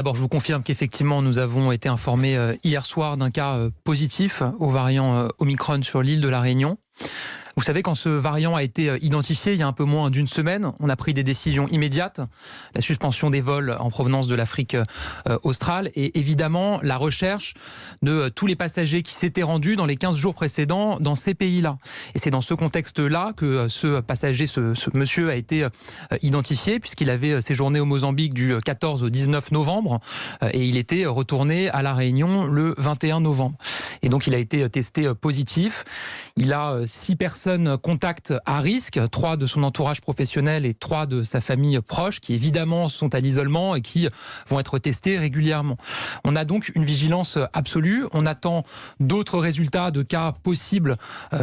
D'abord, je vous confirme qu'effectivement, nous avons été informés hier soir d'un cas positif au variant Omicron sur l'île de la Réunion. Vous savez, quand ce variant a été identifié il y a un peu moins d'une semaine, on a pris des décisions immédiates, la suspension des vols en provenance de l'Afrique australe et évidemment la recherche de tous les passagers qui s'étaient rendus dans les 15 jours précédents dans ces pays-là. Et c'est dans ce contexte-là que ce passager, ce monsieur a été identifié puisqu'il avait séjourné au Mozambique du 14 au 19 novembre et il était retourné à La Réunion le 21 novembre. Et donc il a été testé positif. Il a 6 personnes contacts à risque, 3 de son entourage professionnel et 3 de sa famille proche, qui évidemment sont à l'isolement et qui vont être testés régulièrement. On a donc une vigilance absolue. On attend d'autres résultats de cas possibles,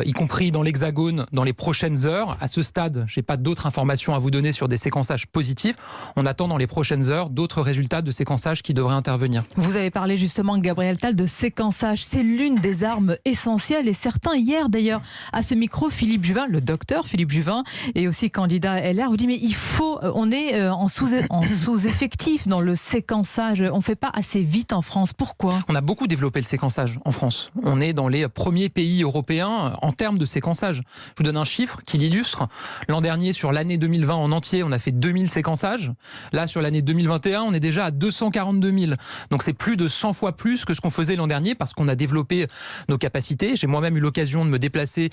y compris dans l'Hexagone, dans les prochaines heures. À ce stade, je n'ai pas d'autres informations à vous donner sur des séquençages positifs. On attend dans les prochaines heures d'autres résultats de séquençage qui devraient intervenir. Vous avez parlé justement, Gabriel Attal, de séquençage. C'est l'une des armes essentielles et certains hier d'ailleurs à ce micro, Philippe Juvin, le docteur Philippe Juvin et aussi candidat LR, vous dit mais il faut, on est en sous-effectif dans le séquençage, on ne fait pas assez vite en France. Pourquoi ? On a beaucoup développé le séquençage en France. On est dans les premiers pays européens en termes de séquençage. Je vous donne un chiffre qui l'illustre. L'an dernier, sur l'année 2020 en entier, on a fait 2000 séquençages. Là, sur l'année 2021, on est déjà à 242 000. Donc c'est plus de 100 fois plus que ce qu'on faisait l'an dernier parce qu'on a développé nos capacités. J'ai moi-même eu l'occasion de me déplacer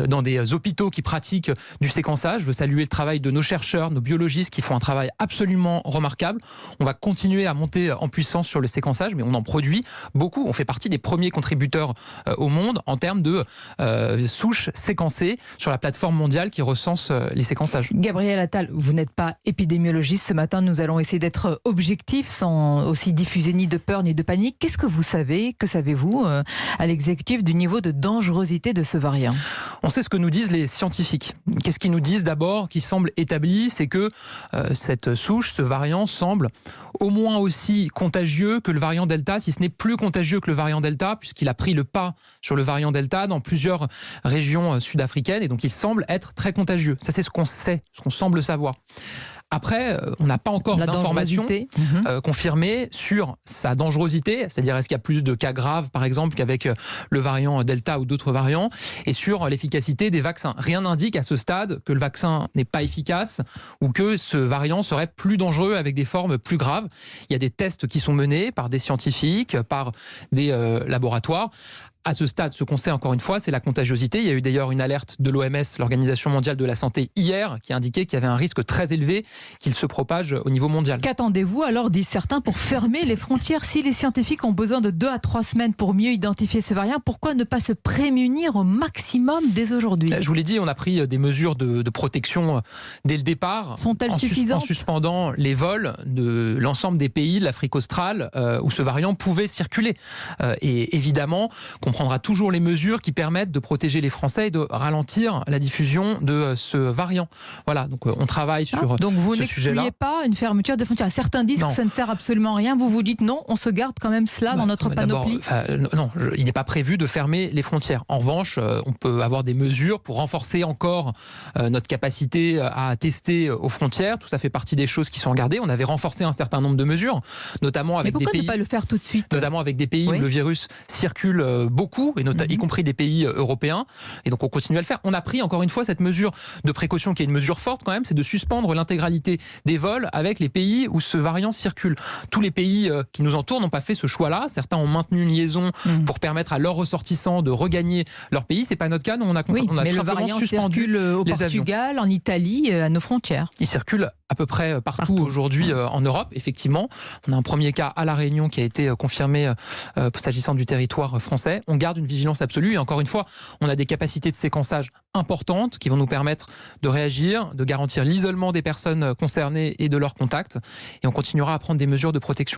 dans des hôpitaux qui pratiquent du séquençage. Je veux saluer le travail de nos chercheurs, nos biologistes qui font un travail absolument remarquable. On va continuer à monter en puissance sur le séquençage, mais on en produit beaucoup. On fait partie des premiers contributeurs au monde en termes de souches séquencées sur la plateforme mondiale qui recense les séquençages. Gabriel Attal, vous n'êtes pas épidémiologiste. Ce matin, nous allons essayer d'être objectifs sans aussi diffuser ni de peur ni de panique. Qu'est-ce que vous savez, que savez-vous à l'exécutif du niveau de dangerosité de ce variant ? On sait ce que nous disent les scientifiques. Qu'est-ce qu'ils nous disent d'abord, qui semble établi, c'est que cette souche, ce variant, semble au moins aussi contagieux que le variant Delta, si ce n'est plus contagieux que le variant Delta, puisqu'il a pris le pas sur le variant Delta dans plusieurs régions sud-africaines, et donc il semble être très contagieux. Ça, c'est ce qu'on sait, ce qu'on semble savoir. Après, on n'a pas encore d'informations confirmées sur sa dangerosité, c'est-à-dire est-ce qu'il y a plus de cas graves, par exemple, qu'avec le variant Delta ou d'autres variants, et sur l'efficacité des vaccins. Rien n'indique à ce stade que le vaccin n'est pas efficace ou que ce variant serait plus dangereux avec des formes plus graves. Il y a des tests qui sont menés par des scientifiques, par des laboratoires. À ce stade, ce qu'on sait encore une fois, c'est la contagiosité. Il y a eu d'ailleurs une alerte de l'OMS, l'Organisation mondiale de la santé, hier, qui indiquait qu'il y avait un risque très élevé qu'il se propage au niveau mondial. Qu'attendez-vous alors, disent certains, pour fermer les frontières ? Si les scientifiques ont besoin de 2 à 3 semaines pour mieux identifier ce variant, pourquoi ne pas se prémunir au maximum dès aujourd'hui ? Je vous l'ai dit, on a pris des mesures de protection dès le départ. Sont-elles suffisantes ? En suspendant les vols de l'ensemble des pays de l'Afrique australe où ce variant pouvait circuler. Et évidemment, qu'on prendra toujours les mesures qui permettent de protéger les Français et de ralentir la diffusion de ce variant. Voilà, donc on travaille sur ce sujet-là. Donc vous n'excluez pas une fermeture de frontières. Certains disent que ça ne sert absolument à rien. Vous dites non, on se garde quand même cela dans notre panoplie. Non, il n'est pas prévu de fermer les frontières. En revanche, on peut avoir des mesures pour renforcer encore notre capacité à tester aux frontières. Tout ça fait partie des choses qui sont regardées. On avait renforcé un certain nombre de mesures, notamment avec des pays. Mais pourquoi ne pas le faire tout de suite ? Notamment avec des pays où le virus circule beaucoup, et y compris des pays européens. Et donc on continue à le faire. On a pris encore une fois cette mesure de précaution qui est une mesure forte quand même, c'est de suspendre l'intégralité des vols avec les pays où ce variant circule. Tous les pays qui nous entourent n'ont pas fait ce choix-là. Certains ont maintenu une liaison pour permettre à leurs ressortissants de regagner leur pays. C'est pas notre cas. Nous, on a mais tout le simplement variant suspendu circule au les Portugal, avions. en Italie, à nos frontières. Il circule à peu près partout. Aujourd'hui en Europe, effectivement. On a un premier cas à La Réunion qui a été confirmé s'agissant du territoire français. On garde une vigilance absolue et encore une fois, on a des capacités de séquençage importantes qui vont nous permettre de réagir, de garantir l'isolement des personnes concernées et de leurs contacts et on continuera à prendre des mesures de protection.